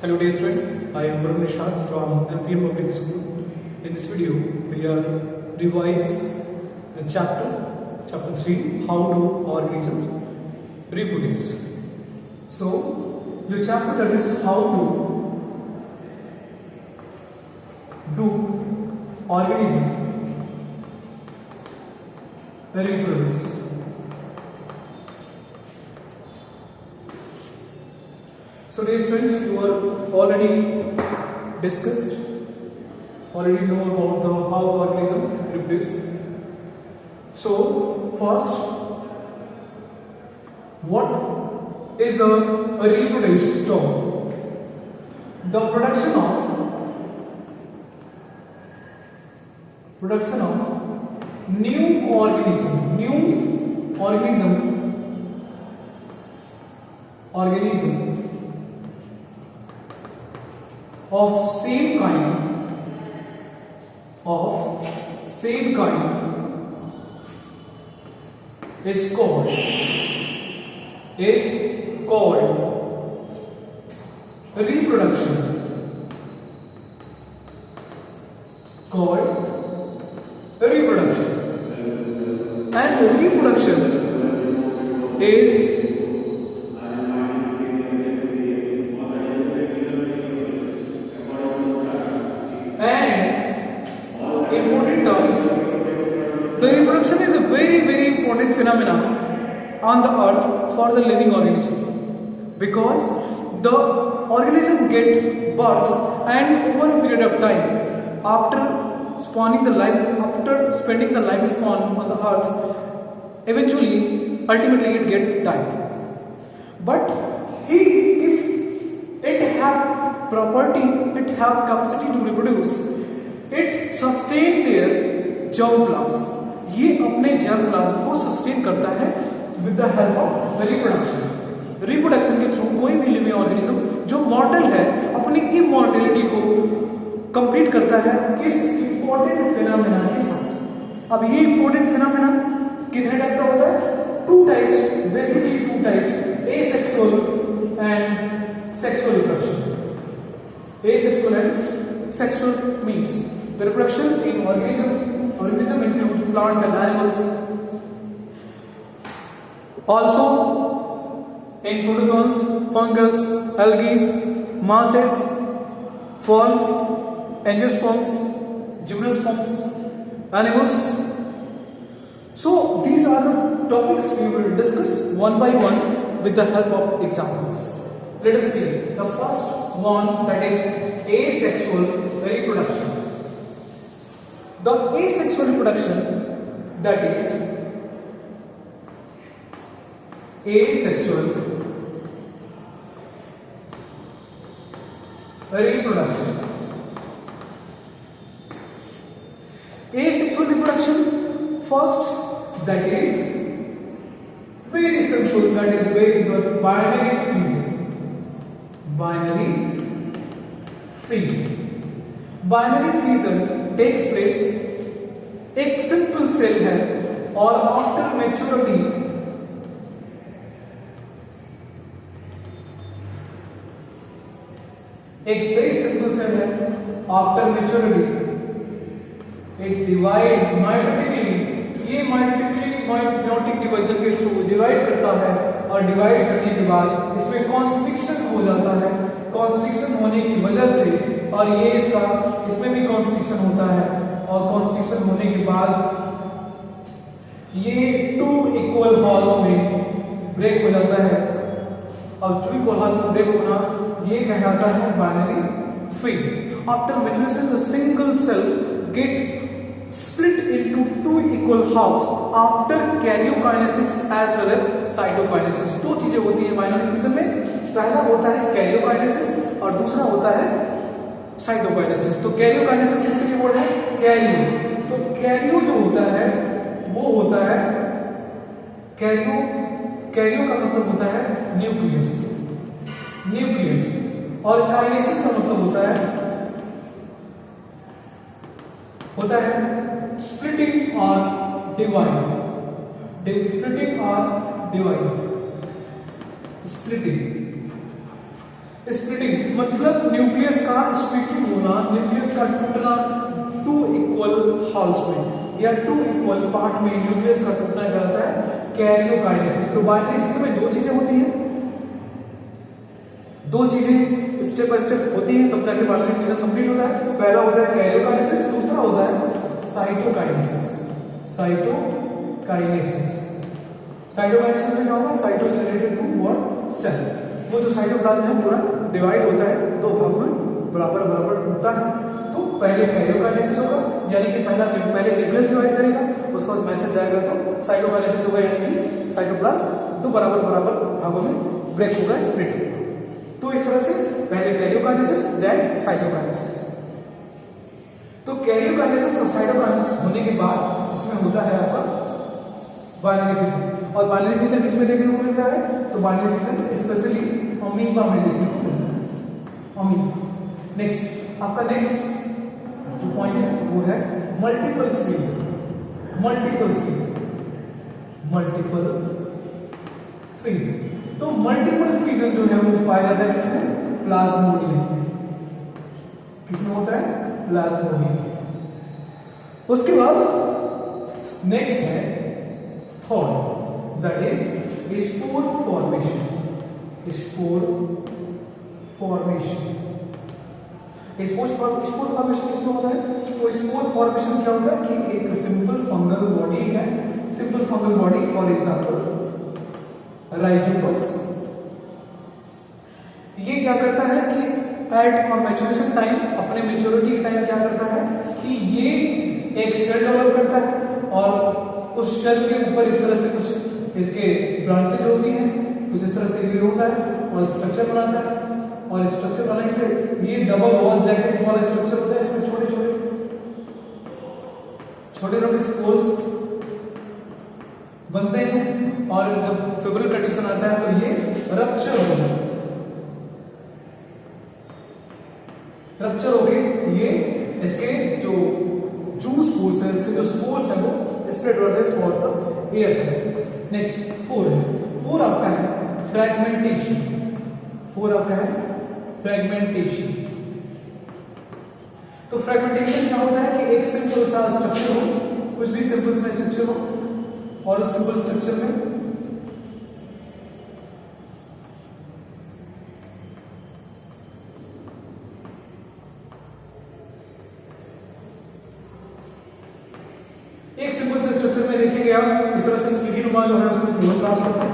Hello dear student, I am Varun Nishad from LPM Public School. In this video, we are revise the chapter 3, how do organisms reproduce. So, your chapter that is how to do organism reproduce. So dear students, you are already know about the how organism reproduce. So first, what is a reproduce term? The production of new organism of same kind is called reproduction. And reproduction is important terms. The reproduction is a very important phenomenon on the earth for the living organism, because the organism get birth and over a period of time, after spending the lifespan on the earth, ultimately it get died. But if it have capacity to reproduce, it sustain their germplasm. ये अपने germplasm को sustain करता है with the help of reproduction के through कोई भी living organism जो mortal है अपनी immortality को complete करता है इस important phenomena के साथ. अब ये important phenomena कितने टाइप का होता है? Basically two types, asexual and sexual reproduction. Asexual and sexual means the reproduction in organism includes plant and animals. Also in protozoans, fungus, algae, mosses, ferns, angiosperms, gymnosperms, animals. So these are the topics we will discuss one by one with the help of examples. Let us see the first one, that is asexual reproduction. The asexual reproduction, that is asexual reproduction. Asexual reproduction, first, that is very simple, that is very good, binary fission takes place. एक simple cell है और after maturity एक very simple cell है, after maturity it divide mitotic division के through divide करता है, और divide करने के बाद इसमें कॉन्स्ट्रिक्शन हो जाता है. कॉन्स्ट्रिक्शन होने की वजह से, और ये इसमें भी कॉन्स्ट्रिक्शन होता है, और कॉन्स्ट्रिक्शन होने के बाद ये टू इक्वल हॉल्स में ब्रेक हो जाता है, और टू इक्वल हॉल्स में ब्रेक होना ये कहलाता है binary fission. After maturation the single cell get split into two equal halves after karyokinesis as well as cytokinesis. दो चीजें होती हैं बाइनरी फिशन में. पहला होता है karyokinesis और दूसरा होता है cytokinesis. तो karyokinesis किसके लिए बोल रहे हैं? कैरियो. तो कैरियो जो होता है वो होता है कैरियो का मतलब होता है न्यूक्लियस, और काइनेसिस का मतलब होता है splitting or divide. स्प्लिटिंग मतलब न्यूक्लियस का स्प्लिटिंग होना, न्यूक्लियस का टूटना टू इक्वल हाल्स में या टू इक्वल पार्ट में न्यूक्लियस का टूटना कहलाता है कैरियोकाइनेसिस। तो बाइनरी फिजिक्स में दो चीजें होती हैं, दो चीजें स्टेप बाय स्टेप होती हैं तब जाके बाइनरी फिजिक्स कंप्लीट होता है। पहला होता है कैरियोकाइनेसिस, दूसरा होता है साइटोकाइनेसिस। साइटोकाइनेसिस साइटोकाइनेसिस में क्या होगा, cyto is related to what, cell. वो जो साइटोप्लाज्म है पूरा डिवाइड होता है दो भागों में, बराबर बराबर टूटता है। तो पहले कैरियोकाइनेसिस होगा, यानी कि पहले न्यूक्लियस डिवाइड करेगा, उसका मैसेज जाएगा तो साइटोकाइनेसिस होगा, यानी कि साइटोप्लाज्म दो बराबर बराबर भागों में ब्रेक होगा, स्प्लिट होगा। तो इस तरह से पहले कैरियोकाइनेसिस देन साइटोकाइनेसिस। तो कैरियोकाइनेसिस और साइटोकाइनेसिस होने के बाद इसमें होता है आपका बाइनरी फिजन। और बाइनरी फिजन किसमें देखने को मिलता है, तो बाइनरी फिजन स्पेशली अमीबा में देखने को मिलता है, अमीबा। नेक्स्ट आपका नेक्स्ट जो पॉइंट है वो है मल्टीपल फ्रीजन। Multiple फ्रीजन, multiple फ्रीजन। तो मल्टीपल फ्रीजन जो है वो पाया जाता है किसमें, प्लाज्मोडियम। किसमें होता है, प्लाज्मोडियम। उसके बाद नेक्स्ट है third, that is spore formation. Spore formation, spore formation किसमें होता है, तो स्पोर फॉर्मेशन क्या होता है कि एक सिंपल फंगल बॉडी है, simple fungal body for example Rhizopus, ये क्या करता है कि एट और मैच्योरेशन टाइम, अपने मैच्योरिटी के टाइम क्या करता है कि ये एक सेल डेवलप करता है और उस सेल के ऊपर इस तरह से कुछ इसके ब्रांचेज होती हैं, कुछ इस तरह से ग्रो होता है और स्ट्रक्चर बनाता है। और स्ट्रक्चर बनाने के लिए ये डबल वॉल जैकेट वाला स्ट्रक्चर होता है, इसमें छोटे छोटे स्पोर्स बनते हैं और जब फेब्रिल कंडीशन आता है तो ये रप्चर हो जाता है। रप्चर होके ये इसके जो जूस स्पोर्स है, इसके जो स्पोर्स है वो स्प्रेड होते हैं through out the air. Next four है, फोर आपका है फ्रैगमेंटेशन। फोर आपका है फ्रैगमेंटेशन। तो फ्रैगमेंटेशन क्या होता है कि एक सिंपल सा स्ट्रक्चर हो, कुछ भी सिंपल सा स्ट्रक्चर हो और उस सिंपल स्ट्रक्चर में एक सिंपल से स्ट्रक्चर में देखेंगे आप इस तरह से सीढ़ी नुमा जो है उसमें क्लोरोप्लास्ट होता है,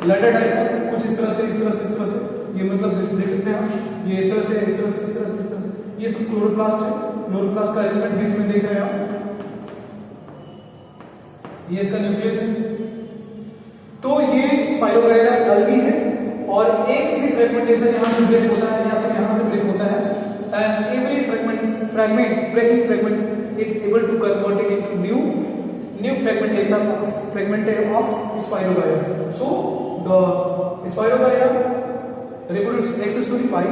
लैडर टाइप कुछ इस तरह से इस तरह से इस तरह से, ये मतलब देख सकते हैं आप, ये इस तरह से इस तरह से इस तरह से इस तरह से, ये सब क्लोरोप्लास्ट है। क्लोरोप्लास्ट का एलिमेंट है इसमें देख रहे हैं आप, ये इसका न्यूक्लियस है। तो ये स्पाइरोगाइरा एल्गी है और एक भी फ्रैगमेंटेशन यहां से ब्रेक होता है या फिर यहां से ब्रेक होता है, and every fragment breaking fragment it able to convert it into new fragmentation of Spirogyra. So the Spirogyra reproduce excessively by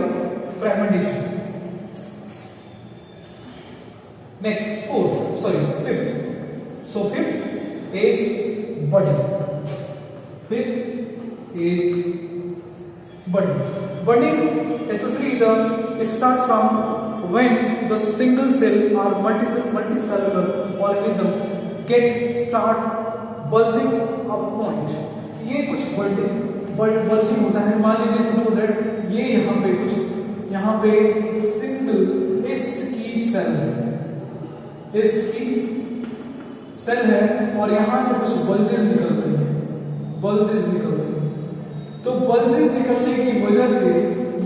fragmentation. Next, fifth. So fifth is budding. Fifth is budding. Budding especially the start from when the single cell or multicellular organism get start bulging up point. ये कुछ bulging होता है। मान लीजिए suppose that ये यहाँ पे single east की सेल है और यहाँ से कुछ बल्जेस निकल रही है। तो बल्जेस निकलने की वजह से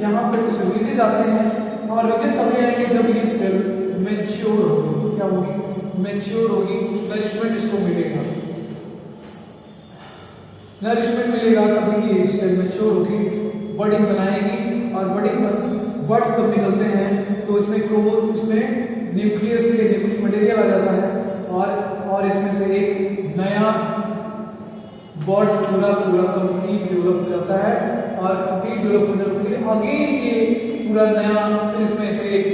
यहाँ पे कुछ रीजेज आते हैं और रीजन तब आएंगे जब ये सेल मैच्योर होगी। क्या होगी? मैच्योर होगी, नरिशमेंट इसको मिलेगा, तभी ये सेल मैच्योर होगी, बडिंग बनाएगी और बडिंग पर बड्स सब निकलते हैं। तो इसमें न्यूक्लियस के न्यूक्लिक मटेरियल आ जाता है और इसमें से एक नया बॉड्स पूरा कंप्लीट डेवलप हो जाता है और कंप्लीट डेवलप होने के लिए अगेन ये पूरा नया फिर इसमें से एक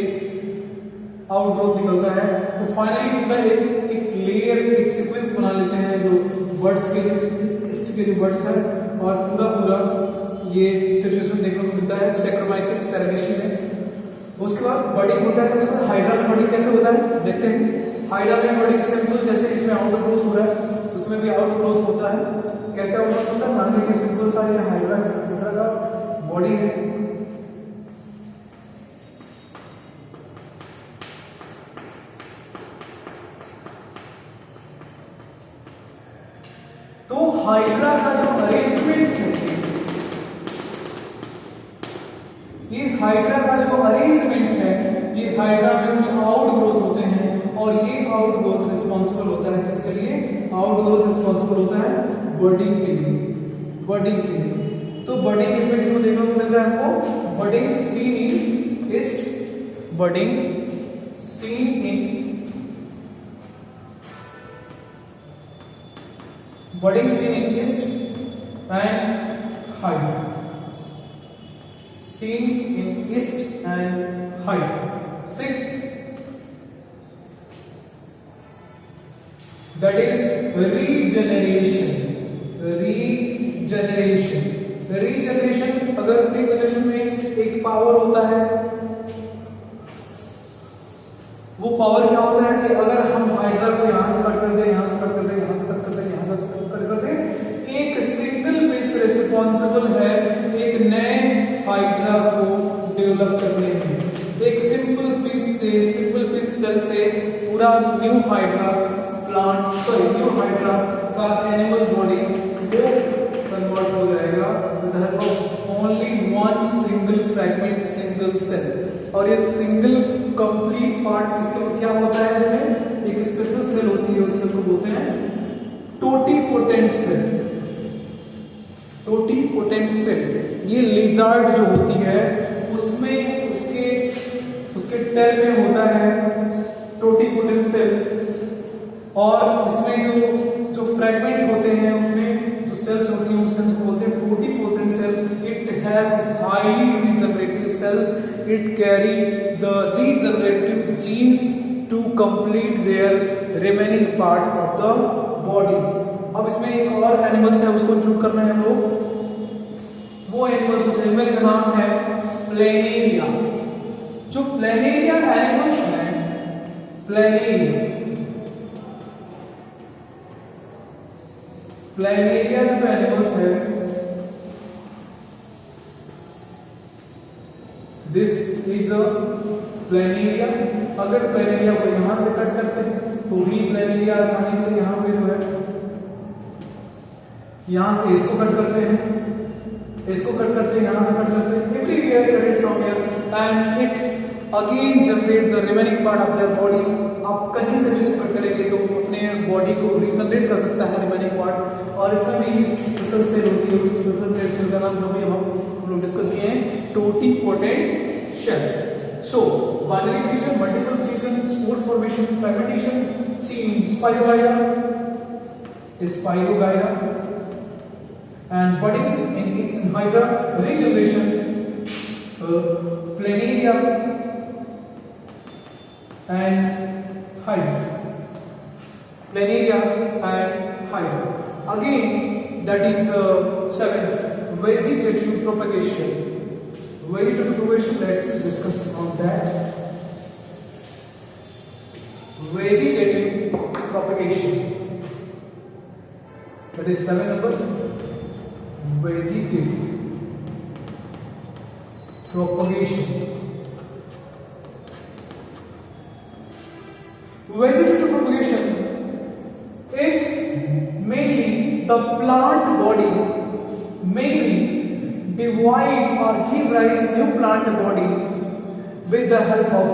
आउटग्रोथ निकलता है। तो फाइनली पूरा एक लेयर एक सीक्वेंस बना लेते हैं जो बर्ड्स के जो बर्ड्स हैं और पूरा ये सिचुएशन देखने को मिलता है। सैक्रोमाइसिस एस्पेरेगेशन में। उसके बाद बडिंग होता है, उसके बाद हाइड्रा में बडिंग कैसे होता है देखते हैं। हाइड्रा में बडिंग सिंपल, जैसे इसमें आउटर ग्रोथ हो रहा है उसमें भी आउटर ग्रोथ होता है। कैसे आउटर ग्रोथ होता है, मान लीजिए सिंपल सा ये हाइड्रा का बॉडी है, तो हाइड्रा का जो अरेंजमेंट है, ये हाइड्रा का जो अरेंजमेंट है, ये हाइड्रा में कुछ आउट ग्रोथ होते हैं और ये आउट ग्रोथ रिस्पॉन्सिबल होता है किसके लिए, आउट ग्रोथ रिस्पॉन्सिबल होता है बडिंग के लिए, बडिंग के लिए। तो बडिंग इसमें किसको देखने को मिल रहा है आपको, budding seen in east, budding seen in, budding seen in east and height, seen in east and height. 6, that is regeneration. Regeneration, regeneration, अगर regeneration में एक पावर होता है, वो पावर क्या होता है कि अगर हम हाइड्रा को यहां से कट कर दे, यहां से कट कर दे, यहां से कट कर दे, यहां से कट कर दे, एक सिंगल पीस रिस्पॉन्सिबल है एक नए हाइड्रा को डेवलप करने में। एक सिंपल पीस से, सिंपल पीस सेल से पूरा new hydra plant, sorry new hydra का एनिमल बॉडी वो कन्वर्ट हो जाएगा with help of only one single fragment, single cell. और ये सिंगल कंप्लीट पार्ट किसके क्या होता है, इसमें एक स्पेशल सेल होती है, उस सेल को बोलते हैं टोटीपोटेंट सेल, टोटीपोटेंट सेल। ये लिजार्ड जो होती है उसमें उसके टेल में होता है टोटीपोटेंट सेल, और इसमें जो फ्रैगमेंट होते हैं उसमें जो सेल्स होती हैं उस सेल्स को बोलते हैं totipotent cell. It has highly regenerative cells, it carry the regenerative genes to complete their remaining part of the body. अब इसमें एक और एनिमल्स है, उसको इंक्लूड करना है हम लोग। वो एनिमल्स, उस एनिमल का नाम है प्लेनेरिया। जो प्लेनेरिया एनिमल्स हैं, प्लेनेरिया जो एनिमल्स है, दिस इज अ प्लेनेरिया। अगर प्लेनेरिया को यहां से कट करते हैं तो भी प्लेनेरिया आसानी से यहां पे जो है, यहां से इसको कट करते हैं, इसको कट करते हैं, यहां से कट करते हैं, everywhere cut it from here and it again generate the remaining part of their body. आप कहीं से भी इसको कट करेंगे तो अपने बॉडी को रीजनरेट कर सकता है रिमेनिंग पार्ट। और इसमें भी स्पेशल सेल होती है, उस स्पेशल सेल का नाम जो भी हम लोग डिस्कस किए हैं, totipotent cell. So binary fusion, multiple fusion, spore formation, fragmentation, seen spirogyra, and budding in eastern hydra, regeneration, planaria and hydra, planaria and hydra. Again, that is 7th, vegetative propagation. Vegetative propagation, let's discuss about that. Vegetative propagation, that is 7 number. Vegetative propagation. Vegetative propagation is mainly the plant body mainly divide or give rise to new plant body with the help of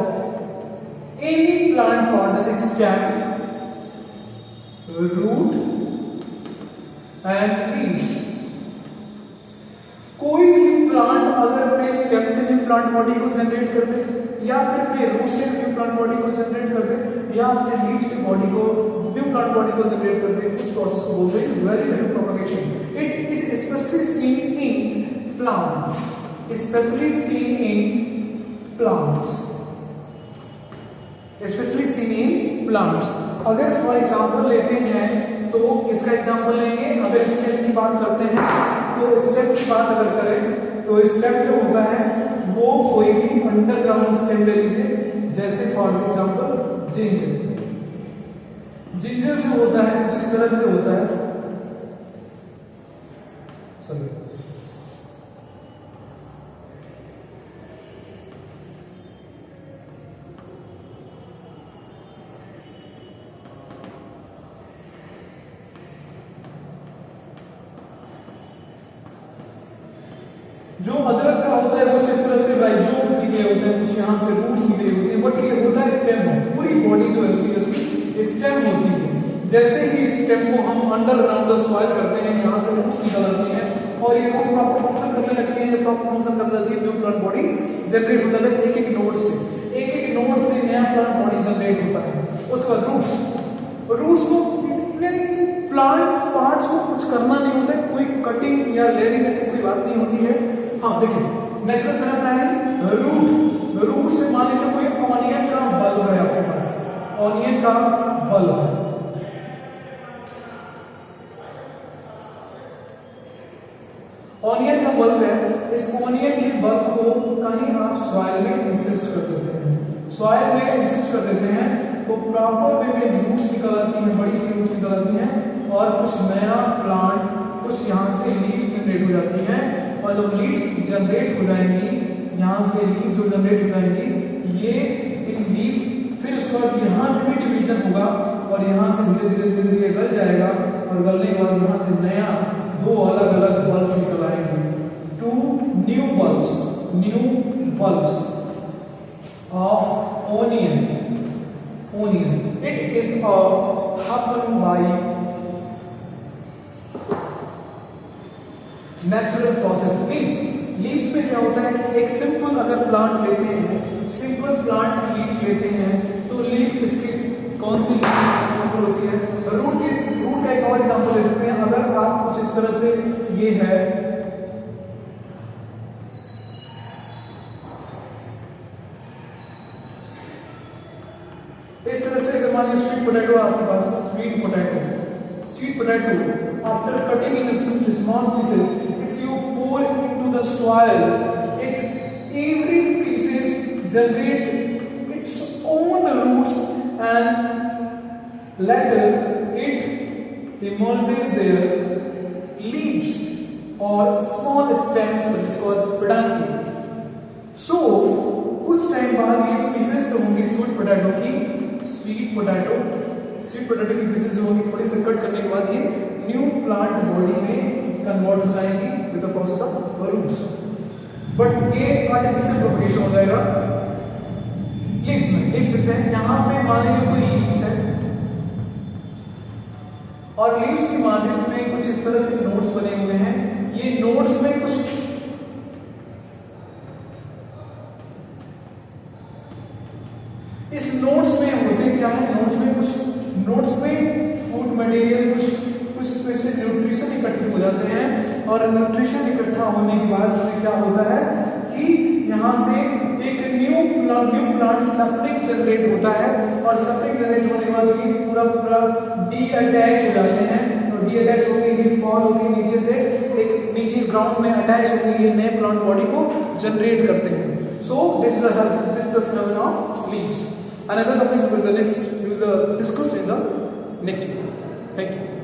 any plant part, that is stem, root and leaves. कोई भी plant अगर अपने stem से new plant body को generate कर दे, या फिर अपने रूट से न्यू प्लांट बॉडी को जनरेट कर दे, या अपने लीफ से बॉडी को न्यू प्लांट बॉडी को जनरेट कर दे, उस प्रोसेस को बोलते हैं vegetative propagation. It is specially seen in plant, specially seen in plants, specially seen in plants. अगर फॉर एग्जांपल लेते हैं तो इसका एग्जांपल लेंगे। अगर स्टेम की बात करते हैं तो स्टेम की बात अगर करें तो स्टेम जो होता है वो कोई भी अंडरग्राउंड स्टेम ले लीजिए, जैसे फॉर एग्जांपल जिंजर। जिंजर जो होता है कुछ इस तरह से होता है, जो अदरक का होता है कुछ इस तरह से राइजोम्स निकले होते हैं, कुछ यहाँ से रूट्स निकले होते हैं, बट ये होता है स्टेम में। पूरी बॉडी जो है उसकी स्टेम होती है। जैसे ही स्टेम को हम अंडरग्राउंड द सॉइल करते हैं, यहाँ से रूट्स निकल आती हैं और ये रूट प्रॉपर फंक्शन करने लगते हैं। जब प्रॉपर फंक्शन करने लगती है न्यू प्लांट बॉडी जनरेट हो जाता है। एक एक नोड से नया प्लांट बॉडी जनरेट होता है। उसके बाद रूट्स को प्लांट पार्ट्स को कुछ करना नहीं होता है, कोई कटिंग या लेयरिंग ऐसी कोई बात नहीं होती है। हाँ देखिए, नेचुरल फिनोमेना है रूट से मान लीजिए कोई ऑनियन का बल्ब है आपके पास, ऑनियन का बल्ब है। ऑनियन का बल्ब है, इस ऑनियन के बल्ब को कहीं आप सॉइल में इंसिस्ट कर देते हैं, सॉइल में इंसिस्ट कर देते हैं तो प्रॉपर वे में रूट्स निकल आती हैं, बड़ी सी रूट्स निकल आती हैं और कुछ नया प्लांट, कुछ यहाँ से लीव्स जनरेट हो जाती हैं। और जब लीव्स जनरेट हो जाएंगी, यहाँ से लीव्स जो जनरेट हो जाएंगी, ये एक लीफ फिर उसके बाद यहाँ से भी डिवीजन होगा और यहाँ से धीरे धीरे गल जाएगा और गलने के बाद यहाँ से नया दो अलग अलग बल्ब्स निकल आएंगे। Two new bulbs of onion. It is happen by natural process. Leaves में क्या होता है कि एक सिंपल अगर प्लांट लेते हैं, सिंपल प्लांट की लीफ लेते हैं तो लीफ इसकी कौन सी लीफ होती है? रूट का एक और एग्जांपल ले सकते हैं। अगर आप कुछ इस तरह से ये है, इस तरह से अगर मान लीजिए स्वीट पोटैटो आपके पास, sweet potato after cutting in some small pieces, if you pour into the soil, every pieces generate its own roots and later it emerges their leaves or small stems which is called peduncle. So कुछ time बाद ये pieces होंगी sweet potato की pieces होंगी, थोड़ी सी cut करने के बाद ये न्यू प्लांट बॉडी में कन्वर्ट हो जाएंगी with the process of roots. But ये आर्टिफिशियल प्रोपगेशन हो जाएगा लीव्स में। लीव्स देखते हैं, यहाँ पे मान लीजिए कोई लीव्स है और लीव्स की मार्जिन्स में कुछ इस तरह से नोड्स बने हुए हैं। ये नोड्स में कुछ इस नोड्स में होते क्या है, नोड्स में फूड मटेरियल कुछ स्पेशल न्यूट्रिशन इकट्ठे हो जाते हैं और न्यूट्रिशन इकट्ठा होने के बाद क्या होता है कि यहाँ से एक न्यू प्लांट सप्लिंग जनरेट होता है और सप्लिंग जनरेट होने के बाद ये पूरा डी अटैच हो जाते हैं। तो डी अटैच होके ये फॉल होके नीचे से एक नीचे ग्राउंड में अटैच होके ये नए प्लांट बॉडी को जनरेट करते हैं। So this is the phenomena of leaves. Another topic will discuss in the next video. Thank you.